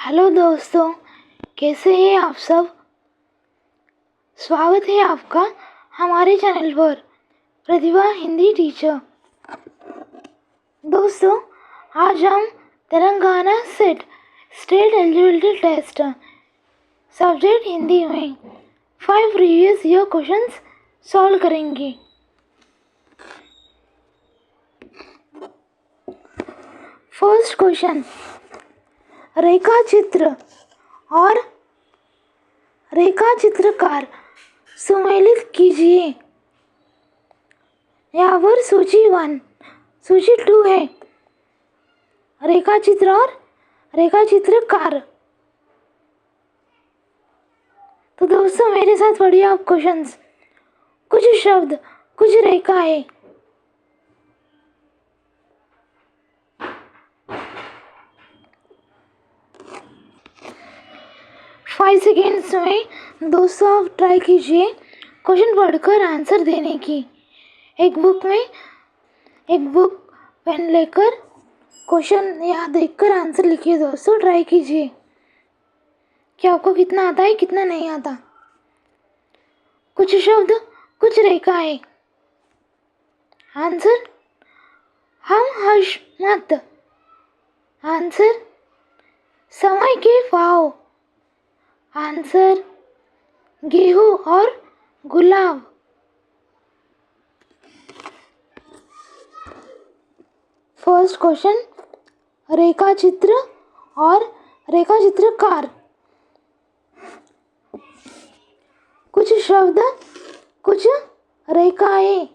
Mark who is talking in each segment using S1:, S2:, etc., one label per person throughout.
S1: Hello दोस्तों, कैसे हैं आप सब। स्वागत है आपका हमारे चैनल पर प्रतिभा हिंदी टीचर। दोस्तों, आज हम Telangana set state eligibility test subject Hindi में 5 प्रीवियस ईयर क्वेश्चंस सॉल्व करेंगे। फर्स्ट क्वेश्चन, रेखा चित्र और रेखा चित्रकार सुमेलित कीजिए। यहाँ पर सूची 1, सूची 2 है रेखा चित्र और रेखा चित्रकार। तो दोस्तों मेरे साथ पढ़िए आप क्वेश्चंस। कुछ शब्द, कुछ रेखाएं। फाइव सेकेंड्स में दोस्तों आप ट्राई कीजिए क्वेश्चन पढ़कर आंसर देने की। एक बुक पेन लेकर क्वेश्चन यहाँ देखकर आंसर लिखिए। दोस्तों ट्राई कीजिए कि आपको कितना आता है कितना नहीं आता। कुछ शब्द, कुछ रेखाएं। आंसर हम हर्ष मत। आंसर समय के भाव। आंसर गेहूं और गुलाब। फर्स्ट क्वेश्चन, रेखा चित्र और रेखा चित्रकार। कुछ शब्द, कुछ रेखाएं।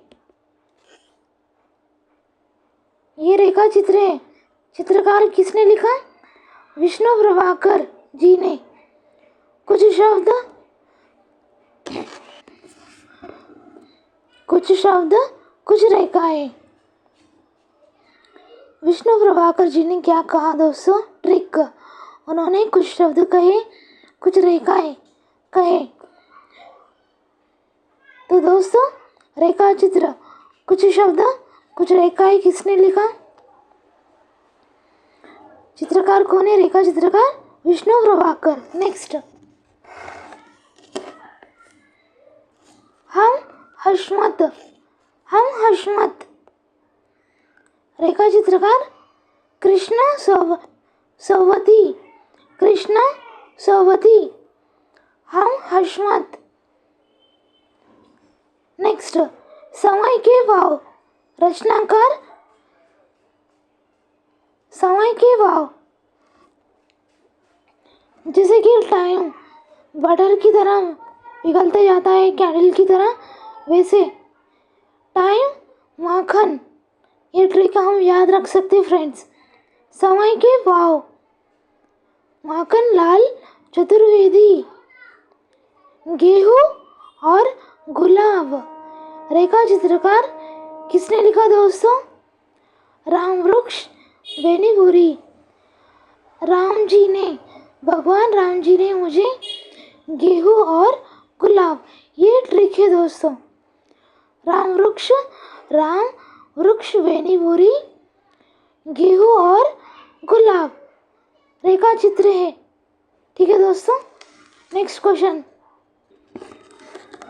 S1: ये रेखा चित्र है। चित्रकार किसने लिखा? विष्णु प्रभाकर जी ने। कुछ शब्द, कुछ रेखाएं। विष्णु प्रभाकर जी ने क्या कहा दोस्तों? ट्रिक। उन्होंने कुछ शब्द कहे, कुछ रेखाएं कहे। तो दोस्तों रेखा चित्र, कुछ शब्द, कुछ रेखाएं किसने लिखा? चित्रकार कौन है? रेखा चित्रकार विष्णु प्रभाकर। नेक्स्ट, हम हशमत। रेखा चित्रकार कृष्णा सोवती। हम हशमत। नेक्स्ट, समय के भाव। रचनाकार समय के भाव। जैसे कि टाइम बटर की तरह पिघलते जाता है, कैंडल की तरह, वैसे टाइम माखन। ये ट्रिक हम याद रख सकते फ्रेंड्स। समय के भाव। माखन लाल चतुर्वेदी। गेहूं और गुलाब। रेखा चित्रकार किसने लिखा दोस्तों? रामवृक्ष बेनीपुरी। भगवान राम जी ने मुझे गेहूं और गुलाब, ये ट्रिक है दोस्तों। राम वृक्ष बेनीपुरी, गेहूं और गुलाब रेखा चित्र है। ठीक है दोस्तों। नेक्स्ट क्वेश्चन,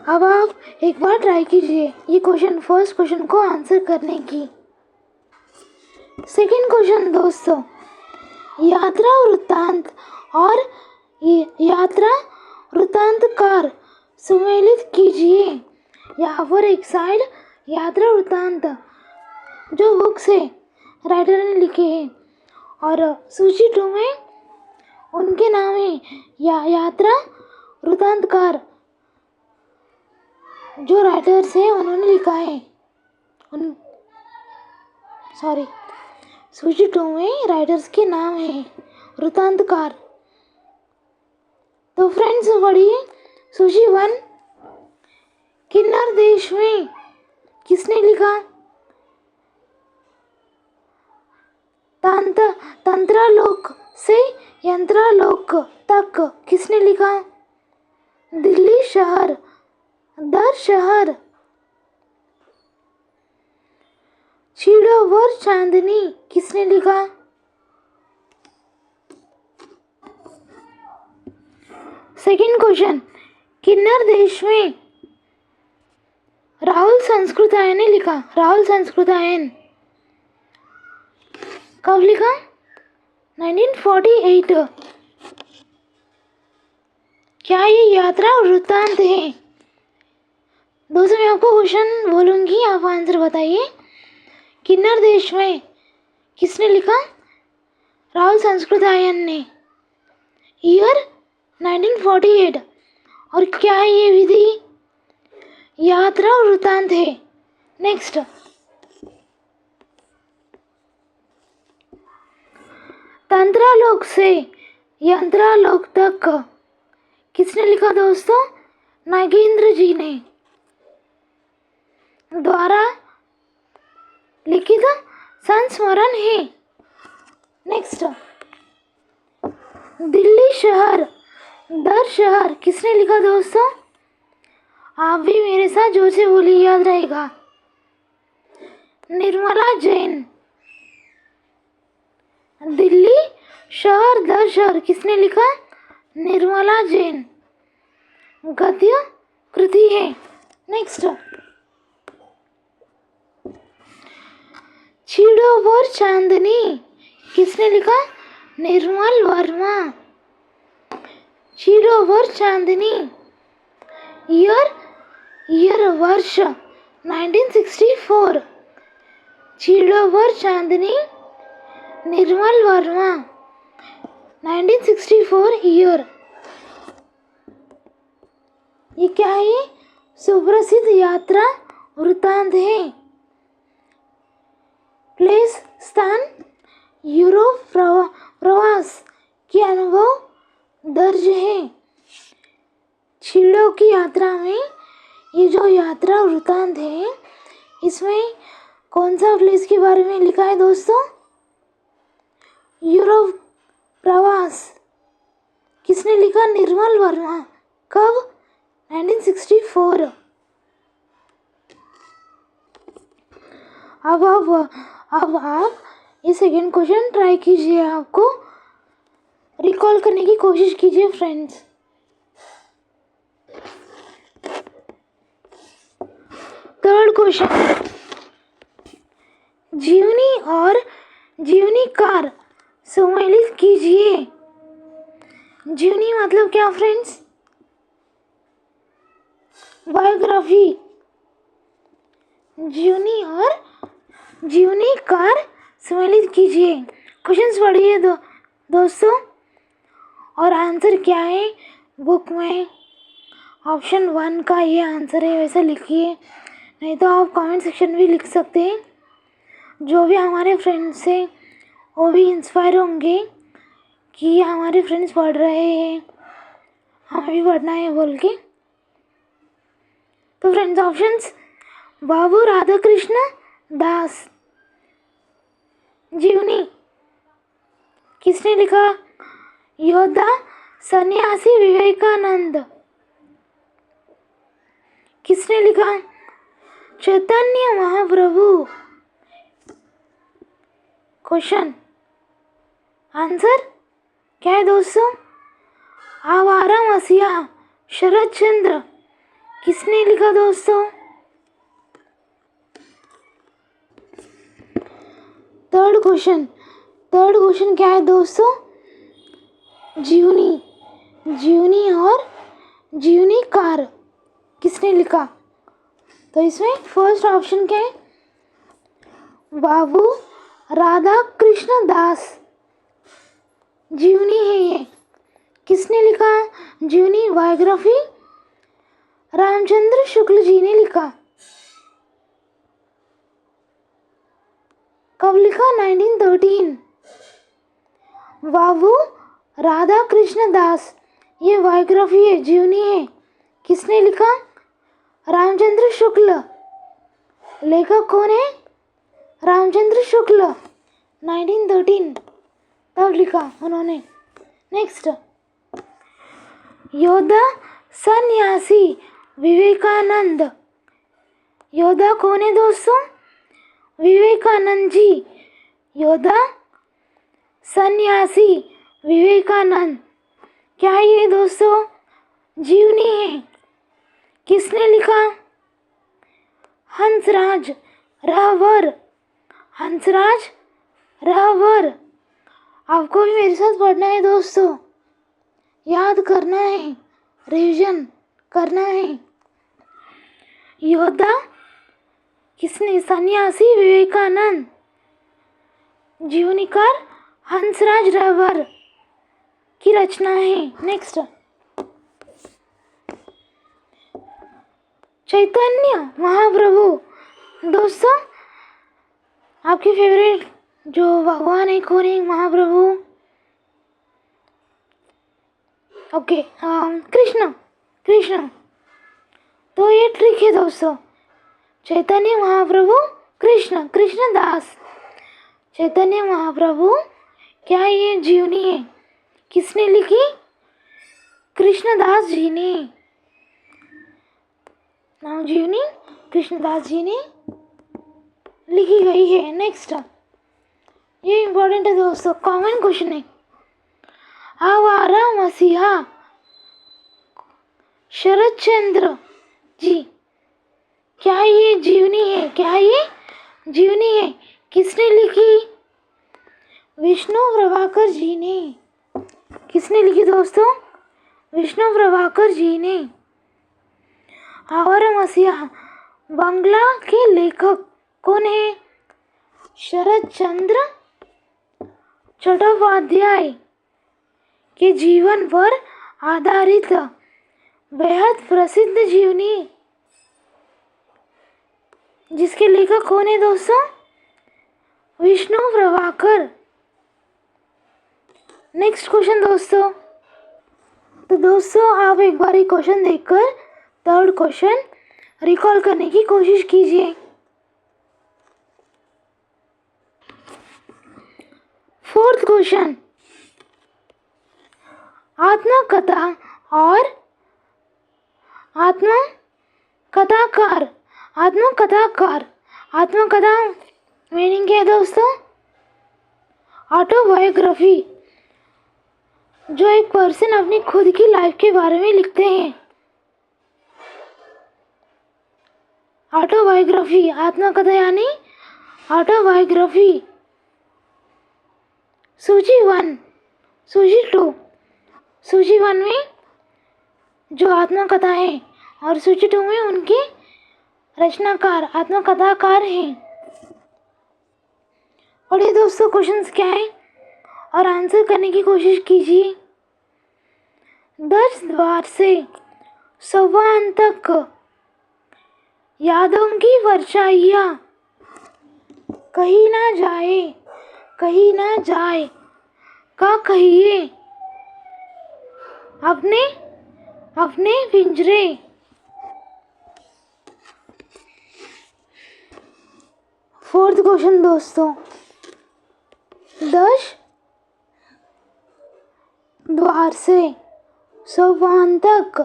S1: अब आप एक बार ट्राई कीजिए ये क्वेश्चन, फर्स्ट क्वेश्चन को आंसर करने की। सेकंड क्वेश्चन दोस्तों, यात्रा वृत्तांत और यात्रा वृत्तांतकार सुमेलित कीजिए। यहाँ पर एक साइड यात्रा वृत्तांत जो बुक से राइटर ने लिखे हैं, और सूची 2 में उनके नाम है यात्रा वृत्तांतकार जो राइटर्स हैं उन्होंने लिखा है। सूची 2 में राइटर्स के नाम है वृत्तांतकार। तो फ्रेंड्स पढ़िए सूची 1, किन्नर देश में किसने लिखा? तंत्रालोक से यंत्रालोक तक किसने लिखा? दिल्ली शहर दर शहर। चिड़ोवर चांदनी किसने लिखा? सेकंड क्वेश्चन, किन्नर देश में राहुल संस्कृत आयन ने लिखा। राहुल संस्कृत आयन कब लिखा? 1948। क्या ये यात्रा वृत्तांत है? दोस्तों मैं आपको क्वेश्चन बोलूंगी, आप आंसर बताइए। किन्नर देश में किसने लिखा? राहुल संस्कृत आयन ने। ईयर 1948। और क्या ये विधि यात्रा वृत्तांत है? नेक्स्ट, तंत्रालोक से यंत्रालोक तक किसने लिखा दोस्तों? नागेंद्र जी ने द्वारा लिखित संस्मरण है। नेक्स्ट, दिल्ली शहर दर शहर किसने लिखा दोस्तों? आप भी मेरे साथ जोर से बोलिए, याद रहेगा। निर्मला जैन। दिल्ली शहर दर शहर किसने लिखा? निर्मला जैन। गद्य कृति है। नेक्स्ट, चिड़ोवर चांदनी किसने लिखा? निर्मल वर्मा। चिड़ोवर चांदनी। ईयर वर्ष 1964। चिड़ोवर चांदनी, निर्मल वर्मा, 1964 ईयर। ये क्या है? सुप्रसिद्ध यात्रा वृत्तांत है। प्लेस स्थान यूरोप प्रवास के अनुभव दर्ज है। चिड़ों की यात्रा में ये जो यात्रा वृत्तांत है, इसमें कौन सा प्लेस के बारे में लिखा है दोस्तों? यूरोप प्रवास। किसने लिखा? निर्मल वर्मा। कब? 1964। अब आप ये सेकेंड क्वेश्चन ट्राई कीजिए, आपको रिकॉल करने की कोशिश कीजिए फ्रेंड्स। थर्ड क्वेश्चन, जीवनी और जीवनी कार सम्मिलित कीजिए। जीवनी मतलब क्या फ्रेंड्स? बायोग्राफी। जीवनी और जीवनी कार सम्मिलित कीजिए। क्वेश्चंस पढ़िए दोस्तों, और आंसर क्या है बुक में? ऑप्शन 1 का ये आंसर है, वैसे लिखिए, नहीं तो आप कमेंट सेक्शन भी लिख सकते हैं। जो भी हमारे फ्रेंड्स हैं वो भी इंस्पायर होंगे कि हमारे फ्रेंड्स पढ़ रहे हैं, हमें भी पढ़ना है बोल के। तो फ्रेंड्स ऑप्शंस, बाबू राधा कृष्ण दास। जीवनी किसने लिखा? योद्धा सन्यासी विवेकानंद। किसने लिखा? चैतन्य महाप्रभु। क्वेश्चन आंसर क्या है दोस्तों? आवारा मसीहा शरद चंद्र। किसने लिखा दोस्तों? थर्ड क्वेश्चन क्या है दोस्तों? जीवनी और जीवनी कार किसने लिखा? तो इसमें फर्स्ट ऑप्शन क्या है? बाबू राधा कृष्ण दास। जीवनी है ये। किसने लिखा? जीवनी बायोग्राफी रामचंद्र शुक्ल जी ने लिखा। कब लिखा? 1913। बाबू राधा कृष्ण दास, ये बायोग्राफी है, जीवनी है। किसने लिखा? रामचंद्र शुक्ल। लेखक कौन है? रामचंद्र शुक्ल। 1913 तब लिखा उन्होंने। नेक्स्ट, योद्धा सन्यासी विवेकानंद। योद्धा कौन है दोस्तों? विवेकानंद जी। योद्धा सन्यासी विवेकानंद, क्या है ये दोस्तों? जीवनी है। किसने लिखा? हंसराज राहवर। हंसराज राहवर। आपको भी मेरे साथ पढ़ना है दोस्तों, याद करना है, रिवीजन करना है। योद्धा किसने? सन्यासी विवेकानंद। जीवनीकार हंसराज राहवर की रचना है। नेक्स्ट, चैतन्य महाप्रभु। दोस्तों, आपके फेवरेट जो भगवान है कौन है? महाप्रभु। ओके, कृष्ण। कृष्ण। तो ये ट्रिक है दोस्तों, चैतन्य महाप्रभु कृष्ण, कृष्णदास। चैतन्य महाप्रभु क्या ये जीवनी है? किसने लिखी? कृष्णदास जी ने। नाम जीवनी कृष्णदास जी ने लिखी गई है। नेक्स्ट, ये इंपॉर्टेंट है दोस्तों, कॉमन क्वेश्चन है। आवारा मसीहा शरद चंद्र जी, क्या ये जीवनी है? क्या ये जीवनी है? किसने लिखी? विष्णु प्रभाकर जी ने। किसने लिखी दोस्तों? विष्णु प्रभाकर जी ने। आवारा मसीहा बांग्ला के लेखक कौन है? शरद चंद्र चट्टोपाध्याय के जीवन पर आधारित बेहद प्रसिद्ध जीवनी, जिसके लेखक कौन है दोस्तों? विष्णु प्रभाकर। नेक्स्ट क्वेश्चन दोस्तों, तो दोस्तों आप एक बार ये क्वेश्चन देखकर थर्ड क्वेश्चन रिकॉल करने की कोशिश कीजिए। फोर्थ क्वेश्चन, आत्मकथा और आत्मकथाकार। आत्मकथाकार, आत्मकथा मीनिंग क्या है दोस्तों? ऑटोबायोग्राफी, जो एक पर्सन अपनी खुद की लाइफ के बारे में लिखते हैं। ऑटोबायोग्राफी, आत्मकथा यानी ऑटोबायोग्राफी। सूची 1, सूची 2। सूची 1 में जो आत्मकथा है और सूची 2 में उनके रचनाकार आत्मकथाकार हैं। और ये दोस्तों क्वेश्चंस क्या है और आंसर करने की कोशिश कीजिए। 10 द्वार से सोपान तक यादों की परछाइयाँ कहीं ना जाए, कहीं ना जाए का कहिए अपने अपने पिंजरे। फोर्थ क्वेश्चन दोस्तों, 10 द्वार से सोपान तक,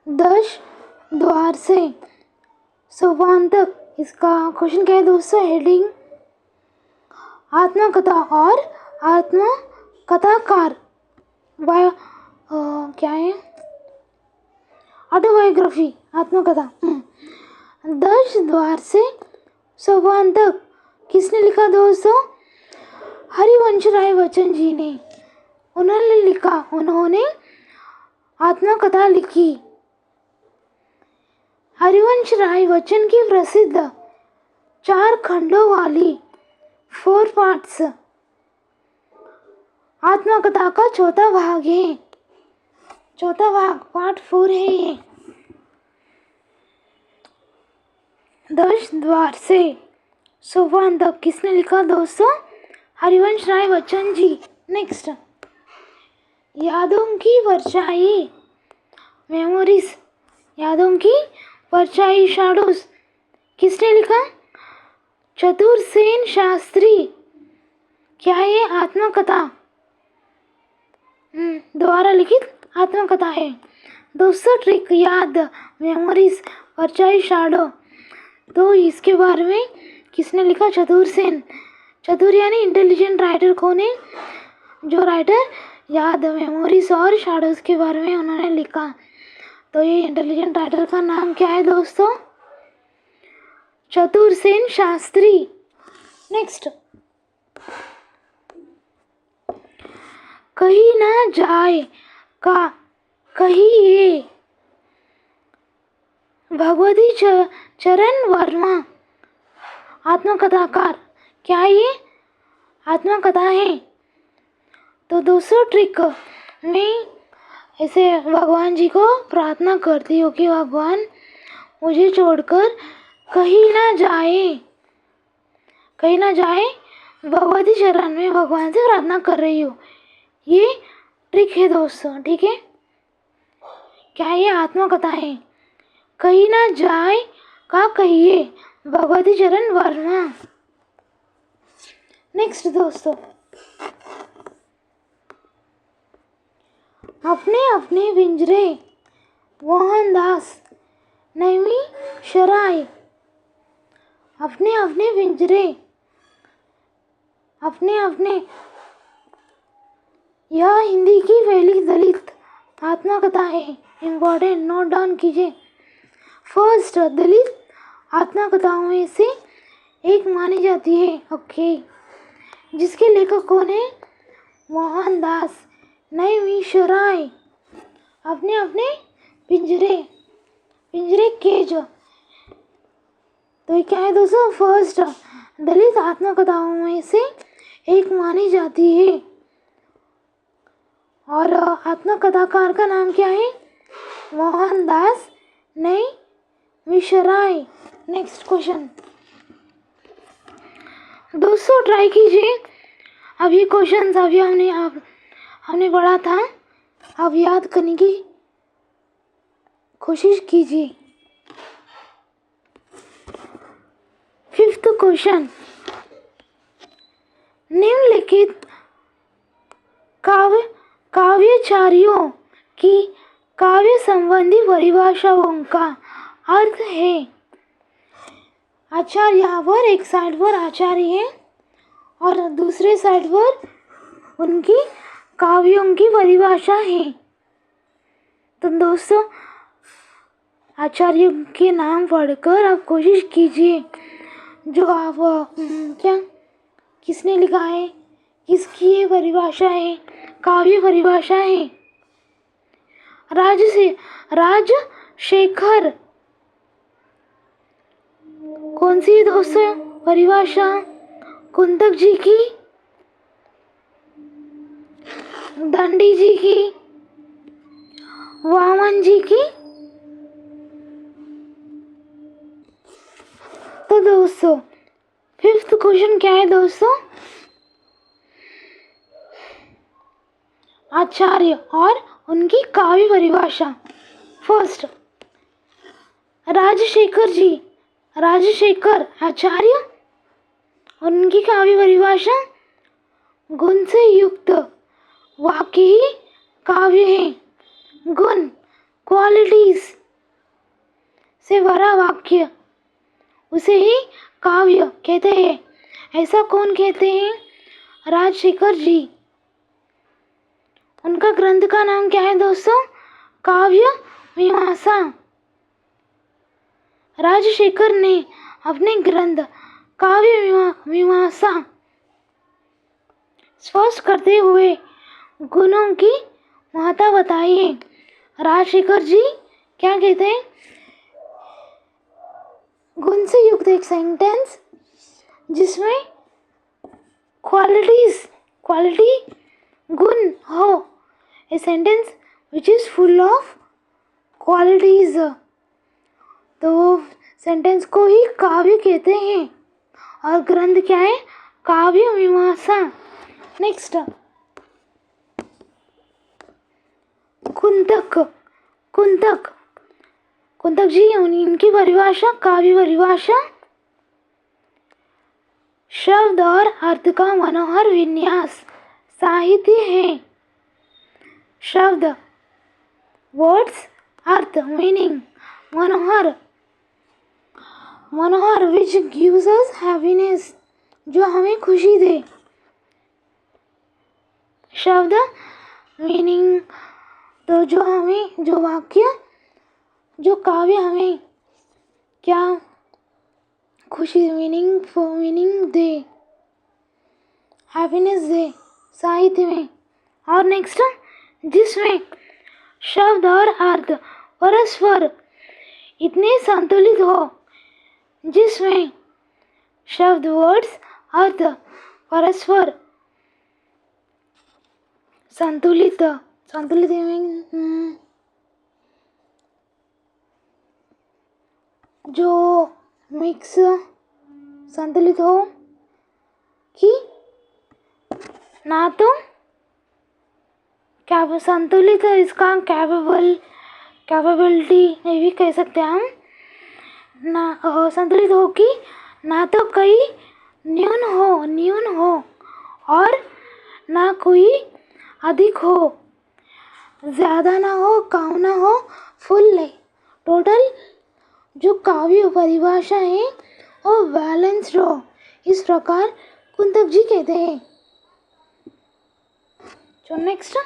S1: 10 द्वार से सोपान तक, इसका क्वेश्चन क्या है दोस्तों? हेडिंग आत्मकथा और आत्मकथाकार। क्या है? ऑटोबायोग्राफी, आत्मकथा। 10 द्वार से सोपान तक किसने लिखा दोस्तों? हरिवंश राय बच्चन जी ने। उन्होंने लिखा, उन्होंने आत्मकथा लिखी। हरिवंश राय बच्चन की प्रसिद्ध 4 खंडों वाली 4 पार्ट्स आत्मकथा का चौथा भाग है। चौथा भाग पार्ट 4 है ये। 10 द्वार से सोपान तक किसने लिखा दोस्तों? हरिवंश राय बच्चन जी। नेक्स्ट, यादों की परछाई, मेमोरीज, यादों की परछाई, शैडोज, किसने लिखा? चतुरसेन शास्त्री। क्या ये आत्मकथा द्वारा लिखित आत्मकथा है दोस्तों। ट्रिक याद, मेमोरीज, परछाई, शैडो, तो इसके बारे में किसने लिखा? चतुरसेन। चतुर यानी इंटेलिजेंट राइटर कौन है? जो राइटर याद, मेमोरीज और शैडोज के बारे में उन्होंने लिखा। तो ये इंटेलिजेंट राइटर का नाम क्या है दोस्तों? चतुरसेन शास्त्री। नेक्स्ट, कहीं ना जाए का कहिए, भगवती चरण वर्मा आत्मकथाकार। क्या ये आत्मकथा है? तो दोस्तों ट्रिक में ऐसे भगवान जी को प्रार्थना करती हूँ कि भगवान मुझे छोड़कर कहीं ना जाए, कहीं ना जाए, भगवती चरण में भगवान से प्रार्थना कर रही हूँ। ये ट्रिक है दोस्तों, ठीक है? क्या ये आत्मकथा है? कहीं ना जाए का कहिए, भगवती चरण वर्मा। नेक्स्ट दोस्तों, अपने अपने पिंजरे, मोहनदास नैमी शराय। अपने अपने पिंजरे, अपने अपने, यह हिंदी की पहली दलित आत्मकथा है। इम्पोर्टेंट, नोट डाउन कीजिए। फर्स्ट दलित आत्मकथाओं में से एक मानी जाती है, ओके। जिसके लेखक कौन है? मोहनदास नैमिषारण्य। अपने अपने पिंजरे, पिंजरे केज। तो ये क्या है दोस्तों? फर्स्ट दलित आत्मकथाओं में से एक मानी जाती है। और आत्मकथाकार का नाम क्या है? मोहनदास नैमिषारण्य। नेक्स्ट क्वेश्चन दोस्तों, ट्राई कीजिए। अब ये क्वेश्चन अभी हमने पढ़ा था, अब याद करने की कोशिश कीजिए। फिफ्थ क्वेश्चन, निम्नलिखित काव्याचार्यों की काव्य संबंधी परिभाषाओं का अर्थ है। आचार्य, यहाँ पर एक साइड पर आचार्य है और दूसरे साइड पर उनकी काव्यों की परिभाषा है। तो दोस्तों आचार्यों के नाम पढ़कर आप कोशिश कीजिए, जो आप क्या किसने लिखा है, किसकी ये परिभाषा है, काव्य परिभाषा है। राजशेखर, कौन सी दोस्तों परिभाषा? कुंतक जी की, दंडी जी की, वामन जी की। तो दोस्तों फिफ्थ क्वेश्चन क्या है दोस्तों? आचार्य और उनकी काव्य परिभाषा। फर्स्ट, राजशेखर आचार्य, उनकी काव्य परिभाषा, गुण से युक्त वाक्य ही काव्य है। गुण, क्वालिटीज से भरा वाक्य, उसे ही काव्य कहते हैं। ऐसा कौन कहते हैं? राजशेखर जी। उनका ग्रंथ का नाम क्या है दोस्तों? काव्य मीमांसा। राजशेखर ने अपने ग्रंथ काव्य मीमांसा स्पष्ट करते हुए गुणों की महत्ता बताई है। राजशेखर जी क्या कहते हैं? गुण से युक्त एक सेंटेंस जिसमें क्वालिटी गुण हो, a sentence which is full of qualities, तो वो सेंटेंस को ही काव्य कहते हैं। और ग्रंथ क्या है? काव्य मीमांसा। नेक्स्ट, कुंतक जी, इनकी परिभाषा, काव्य परिभाषा, शब्द और अर्थ का मनोहर विन्यास साहित्य है। शब्द, words, earth, meaning, Manohar which gives us happiness, जो हमें खुशी दे। शब्द, मीनिंग, तो जो वाक्य जो काव्य हमें क्या खुशी मीनिंग दे, हैप्पीनेस दे साहित्य में। और नेक्स्ट, जिसमें शब्द और अर्थ परस्पर इतने संतुलित हो, जिसमें शब्द वर्ड्स अर्थ परस्पर संतुलित संतुलित जो मिक्स संतुलित हो कि ना तो क्या संतुलित इसका कैपेबिलिटी में भी कह सकते हैं हम, ना संतुलित हो कि ना तो कई न्यून हो और ना कोई अधिक हो, ज़्यादा ना हो कम ना हो, फुल है टोटल। जो काव्य परिभाषा है वो बैलेंस्ड हो, इस प्रकार कुंतक जी कहते हैं। जो नेक्स्ट,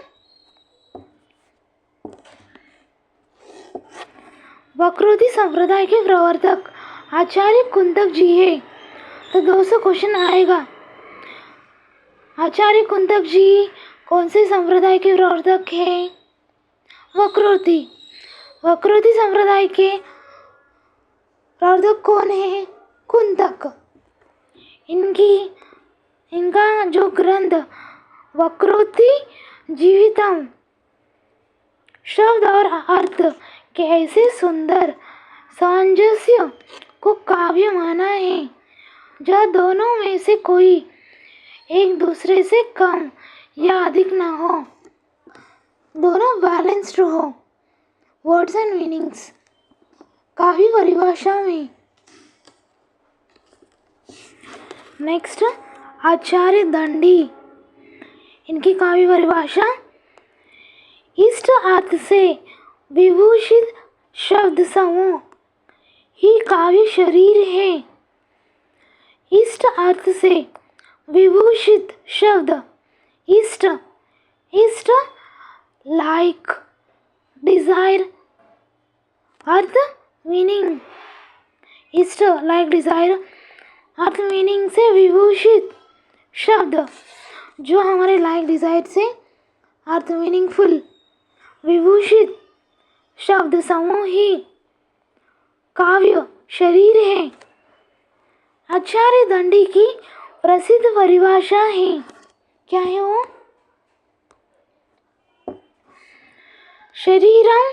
S1: वक्रोक्ति संप्रदाय के प्रवर्तक आचार्य कुंतक जी है। तो दोस्तों क्वेश्चन आएगा, आचार्य कुंतक जी कौन से संप्रदाय के प्रवर्तक हैं? वक्रोक्ति संप्रदाय के प्रवर्तक कौन है? कुंतक। इनका जो ग्रंथ वक्रोक्ति जीवितम, शब्द और अर्थ के ऐसे सुंदर सामंजस्य को काव्य माना है जहाँ दोनों में से कोई एक दूसरे से कम या अधिक ना हो, दोनों बैलेंस्ड हो। वर्ड्स एंड मीनिंग्स काव्य परिभाषा में। नेक्स्ट, आचार्य दंडी, इनकी काव्य परिभाषा, इष्ट अर्थ से विभूषित शब्द समूह ही काव्य शरीर है। इष्ट अर्थ से विभूषित शब्द, इष्ट लाइक डिजायर, अर्थ मीनिंग, इष्ट लाइक डिजायर अर्थ मीनिंग से विभूषित शब्द, जो हमारे लाइक डिजायर से अर्थ मीनिंगफुल विभूषित शब्द समूह ही काव्य शरीर है। आचार्य दंडी की प्रसिद्ध परिभाषा है, क्या है वो? शरीरम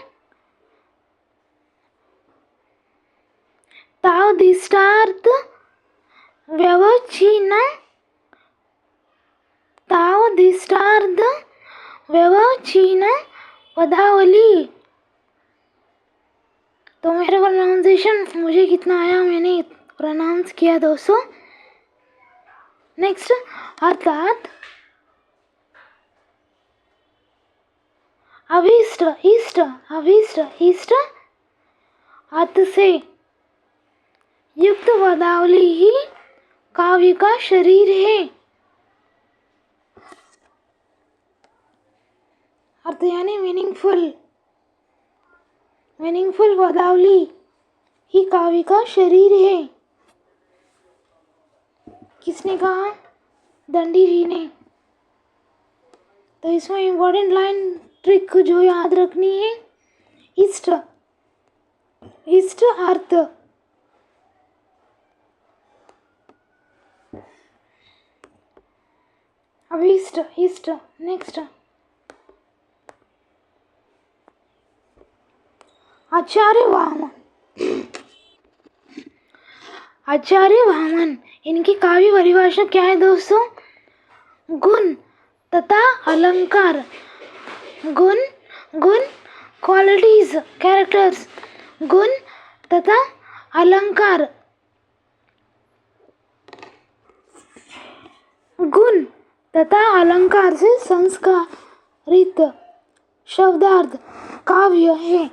S1: तावदिष्टार्थ व्यवच्छिन्न पदावली। तो मेरा प्रोनाउंसिएशन मुझे कितना आया, मैंने प्रोनाउंस किया दोस्तों। नेक्स्ट, अर्थात अभीष्ट इष्ट अर्थ से युक्त पदावली ही काव्य का शरीर है। अर्थ यानी मीनिंगफुल पदावली ही काव्य का शरीर है। किसने कहा? दंडी जी ने। तो इसमें इम्पोर्टेंट लाइन ट्रिक जो याद रखनी है, इष्ट अर्थ अभीष्ट इष्ट। नेक्स्ट, आचार्य वामन, इनकी काव्य परिभाषा क्या है दोस्तों? गुण तथा अलंकार, गुण क्वालिटीज कैरेक्टर्स, गुण तथा अलंकार, गुण तथा अलंकार से संस्कारित शब्दार्थ काव्य है।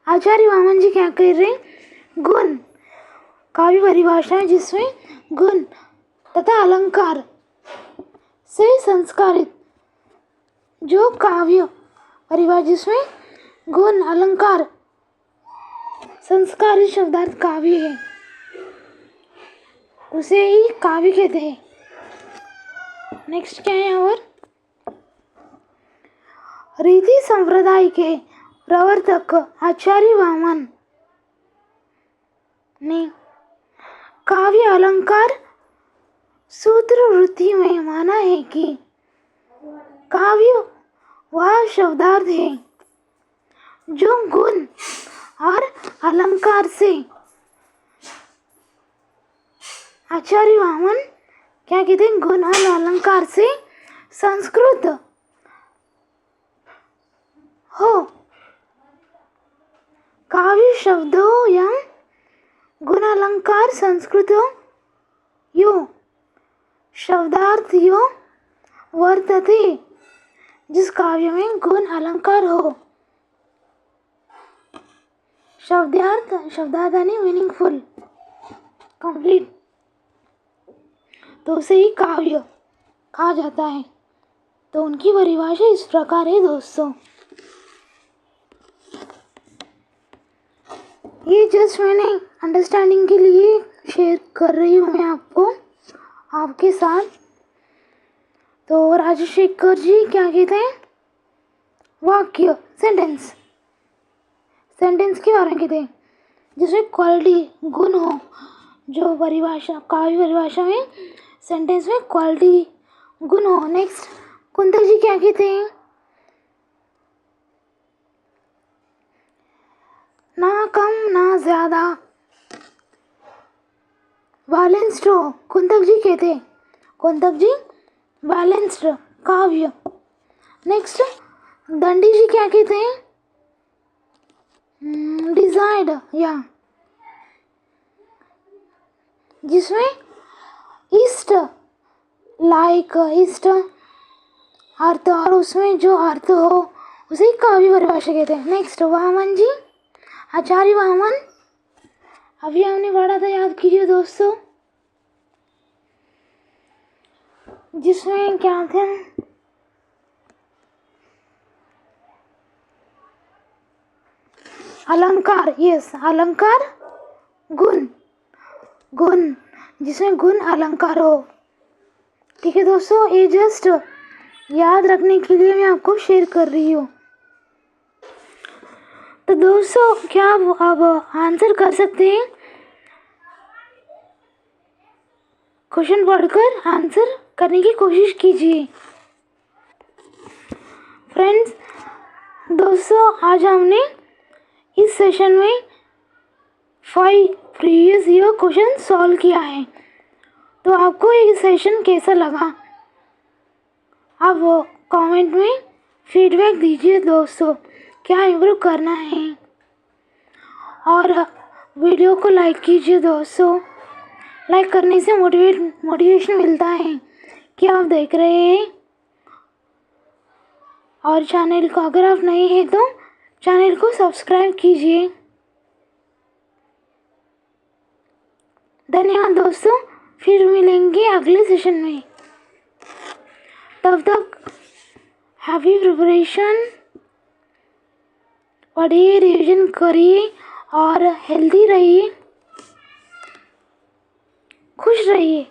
S1: आचार्य वामन जी क्या कह रहे हैं? गुण काव्य परिभाषा है जिसमें गुण तथा अलंकार से संस्कारित जो काव्य परिभाषा, जिसमें गुण अलंकार संस्कारी शब्दार्थ काव्य है, उसे ही काव्य कहते हैं। नेक्स्ट क्या है यहाँ पर? रीति संप्रदाय के प्रवर्तक आचार्य वामन ने काव्य अलंकार सूत्र वृत्ति में माना है कि काव्य वह शब्दार्थ है जो गुण और अलंकार से, आचार्य वामन क्या कहते हैं, गुण और अलंकार से संस्कृत हो। काव्य शब्दों या गुण अलंकार संस्कृत यो शब्दार्थ यो वर्तते, जिस काव्य में गुण अलंकार हो। शब्दार्थ यानी मीनिंगफुल, कंप्लीट, तो उसे ही काव्य कहा जाता है। तो उनकी परिभाषा इस प्रकार है दोस्तों। ये जस्ट मैंने अंडरस्टैंडिंग के लिए शेयर कर रही हूँ मैं आपके साथ। तो राजशेखर जी क्या कहते हैं? वाक्य, सेंटेंस के बारे में कहते हैं जिसमें क्वालिटी गुण हो। जो परिभाषा, काव्य परिभाषा में सेंटेंस में क्वालिटी गुण हो। नेक्स्ट कुंतक जी क्या कहते हैं? ना कम ना ज्यादा, बैलेंस्ड हो। कुंतक जी कहते हैं, कुंतक जी बैलेंस्ड काव्य। नेक्स्ट दंडी जी क्या कहते हैं? डिजायर्ड, या जिसमें इष्ट, लाइक इष्ट अर्थ, और उसमें जो अर्थ हो उसे काव्य परिभाषा कहते हैं। नेक्स्ट वामन जी, आचार्य वामन, अभी हमने पढ़ा था, याद कीजिए दोस्तों, जिसमें क्या थे, अलंकार, यस अलंकार गुण, जिसमें गुण अलंकार हो। ठीक है दोस्तों, ये जस्ट याद रखने के लिए मैं आपको शेयर कर रही हूँ। तो दोस्तों क्या आप अब आंसर कर सकते हैं? क्वेश्चन पढ़कर आंसर करने की कोशिश कीजिए। फ्रेंड्स, दोस्तों आज हमने इस सेशन में 5 प्रीवियस ईयर क्वेश्चन सॉल्व किया है। तो आपको ये सेशन कैसा लगा? आप कमेंट में फीडबैक दीजिए दोस्तों, क्या इम्प्रूव करना है। और वीडियो को लाइक कीजिए दोस्तों, लाइक करने से मोटिवेशन मिलता है कि आप देख रहे हैं। और चैनल को अगर आप नए हैं तो चैनल को सब्सक्राइब कीजिए। धन्यवाद दोस्तों, फिर मिलेंगे अगले सेशन में। तब तक हैप्पी प्रिपरेशन, पढ़िए, रिवीजन करिए और हेल्दी रहिए, खुश रहिए।